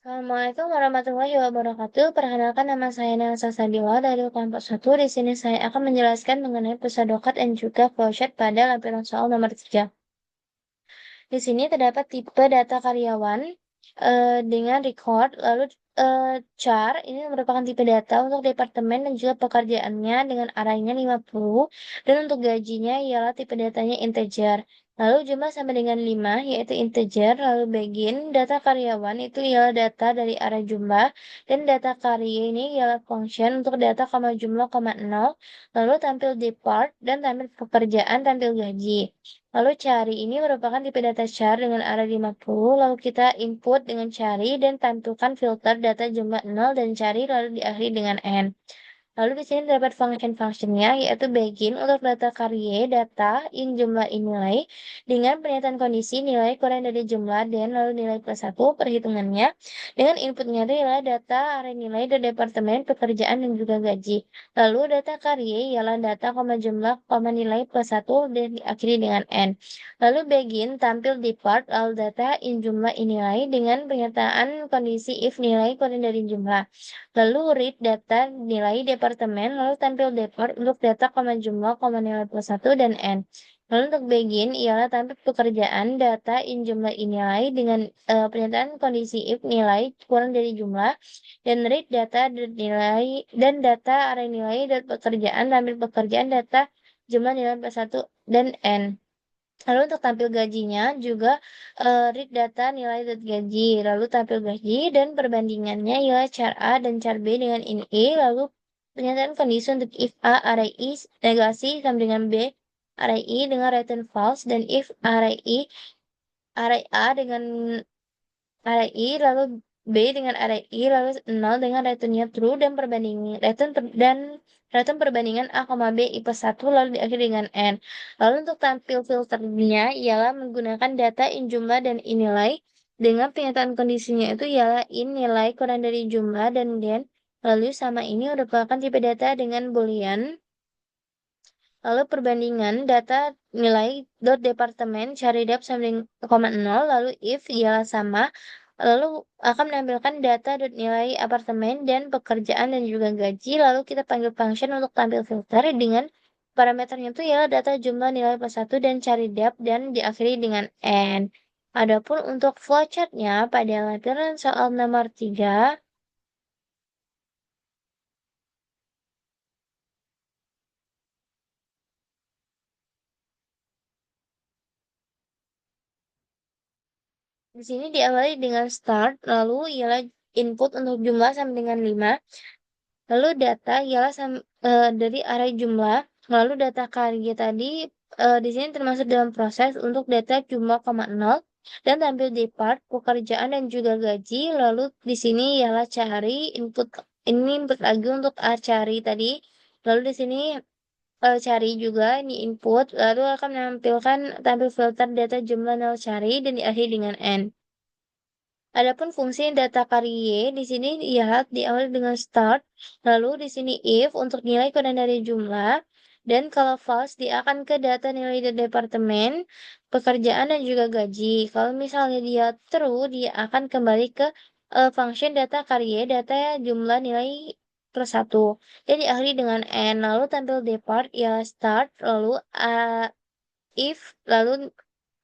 Assalamualaikum warahmatullahi wabarakatuh. Perkenalkan nama saya Nelsa Sadila dari kelompok 1. Di sini saya akan menjelaskan mengenai pusadokat dan juga flowchart pada lampiran soal nomor 3. Di sini terdapat tipe data karyawan dengan record, lalu char ini merupakan tipe data untuk departemen dan juga pekerjaannya dengan arraynya 50, dan untuk gajinya ialah tipe datanya integer. Lalu jumlah sama dengan 5, yaitu integer, lalu begin, data karyawan itu ialah data dari array jumlah, dan data karya ini ialah function untuk data, jumlah, 0, lalu tampil depart, dan tampil pekerjaan, tampil gaji. Lalu cari ini merupakan tipe data char dengan array 50, lalu kita input dengan cari dan tampilkan filter data jumlah 0 dan cari lalu diakhiri dengan n. Lalu di sini terdapat function-functionnya, yaitu begin untuk data karya data in jumlah in nilai dengan pernyataan kondisi nilai kurang dari jumlah dan lalu nilai plus 1 perhitungannya dengan inputnya itu ialah data array nilai dari departemen pekerjaan dan juga gaji. Lalu data karya ialah data, jumlah, nilai plus 1 dan diakhiri dengan n. Lalu begin tampil di part lalu data in jumlah in nilai dengan pernyataan kondisi if nilai kurang dari jumlah. Lalu read data nilai departemen, lalu tampil depart untuk data, jumlah, nilai plus 1 dan n. Lalu untuk begin ialah tampil pekerjaan data in jumlah in nilai dengan pernyataan kondisi if nilai kurang dari jumlah, dan read data dan nilai dan data array nilai dan pekerjaan tampil pekerjaan data jumlah nilai plus 1 dan n. Lalu untuk tampil gajinya juga read data nilai dan gaji, lalu tampil gaji dan perbandingannya ialah char A dan char B dengan in E, lalu pernyataan kondisi untuk if A array I negasi sama dengan B array I dengan return false, dan if array A dengan array I lalu B dengan array I lalu 0 dengan returnnya true, dan return perbandingan A, B I plus 1 lalu diakhiri dengan n. Lalu untuk tampil filternya ialah menggunakan data in jumlah dan in nilai dengan pernyataan kondisinya itu ialah in nilai kurang dari jumlah dan den, lalu sama ini merupakan tipe data dengan boolean. Lalu perbandingan data nilai dot departemen cari dep sama dengan 0, lalu if ialah sama, lalu akan menampilkan data dot nilai apartemen dan pekerjaan dan juga gaji, lalu kita panggil function untuk tampil filter dengan parameternya itu ialah data jumlah nilai plus 1 dan cari dep dan diakhiri dengan n. Adapun untuk flowchartnya pada lampiran soal nomor 3, di sini diawali dengan start, lalu ialah input untuk jumlah sama dengan 5, lalu data ialah dari array jumlah, lalu data karya tadi di sini termasuk dalam proses untuk data jumlah, 0 dan tampil di part pekerjaan dan juga gaji, lalu di sini ialah cari input, ini input lagi untuk cari tadi, lalu di sini cari juga ini input, lalu akan menampilkan tampil filter data jumlah 0 cari dan diakhiri dengan n. Adapun fungsi data karya di sini ialah diawali dengan start, lalu di sini if untuk nilai kurang dari jumlah, dan kalau false dia akan ke data nilai dari departemen, pekerjaan dan juga gaji. Kalau misalnya dia true, dia akan kembali ke function data karya, data jumlah nilai plus 1. Dan diakhiri dengan n, lalu tampil depart ialah start, lalu if, lalu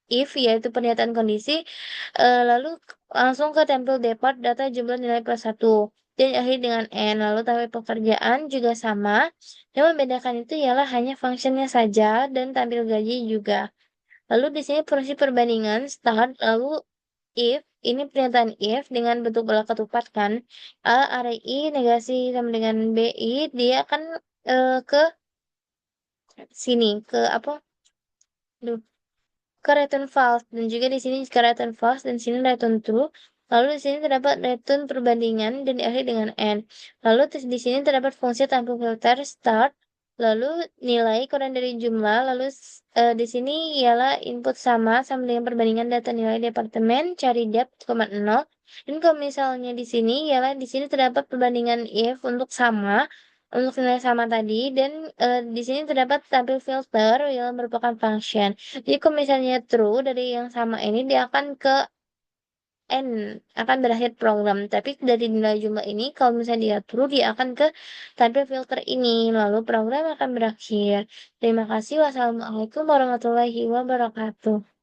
if yaitu pernyataan kondisi, lalu langsung ke tampil depart data jumlah nilai plus 1 dan akhir dengan n, lalu tampil pekerjaan juga sama. Yang membedakan itu ialah hanya fungsinya saja dan tampil gaji juga. Lalu di sini proses perbandingan start, lalu if ini pernyataan if dengan bentuk bola ketupat kan, A array I negasi sama dengan BI, dia akan ke sini ke apa? Duh, ke return false, dan juga di sini ke return false dan sini return true. Lalu di sini terdapat return perbandingan dan diakhiri dengan n. Lalu di sini terdapat fungsi tampil filter start, lalu nilai kurang dari jumlah, lalu di sini ialah input sama dengan perbandingan data nilai departemen cari dep, 0. Dan kalau misalnya di sini ialah di sini terdapat perbandingan if untuk sama untuk nilai sama tadi, dan di sini terdapat tampil filter yang merupakan function. Jadi kalau misalnya true dari yang sama ini dia akan ke N, akan berakhir program. Tapi dari nilai jumlah ini, kalau misalnya dia true, dia akan ke tampil filter ini, lalu program akan berakhir. Terima kasih. Wassalamualaikum warahmatullahi wabarakatuh.